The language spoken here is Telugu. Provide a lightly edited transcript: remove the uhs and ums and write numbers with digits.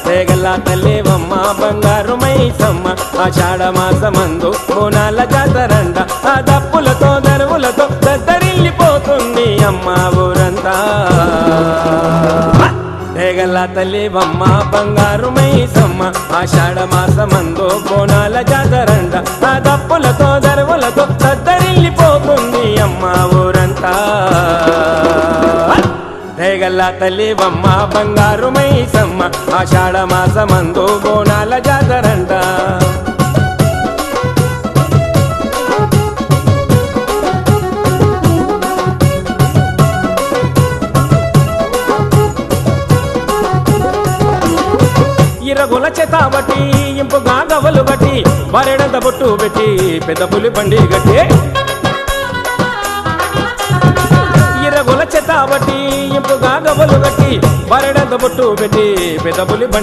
రేగల్ల తల్లివమ్మ బంగారు మైసమ్మ ఆషాఢ మాసమందు బోనాల జాతరంట ఆ దప్పులతో దరువులతో దద్దరిల్లిపోతుంది అమ్మ ఊరంతా రేగల్ల తల్లివమ్మ బంగారు మైసమ్మ ఆషాఢ మాసమందు బోనాల జాతరంట ఆ దప్పులతో దరువులతో దద్దరిల్లిపోతుంది అమ్మ ఊరంతా రేగల్ల తల్లివమ్మ బంగారు మైసమ్మ ఆషాఢ మాసమందు బోనాల జాతరంట ఇరగుల చేతాబట్టి ఇంపుగా గవలు బట్టి బరెడంత బొట్టు పెట్టి పెద్ద పులి బండి గట్టి ఇరగుల చేతాబట్టి ఇంపుగా గవలు గట్టి బరెడంత బొట్టు పెట్టి పెద్ద పులి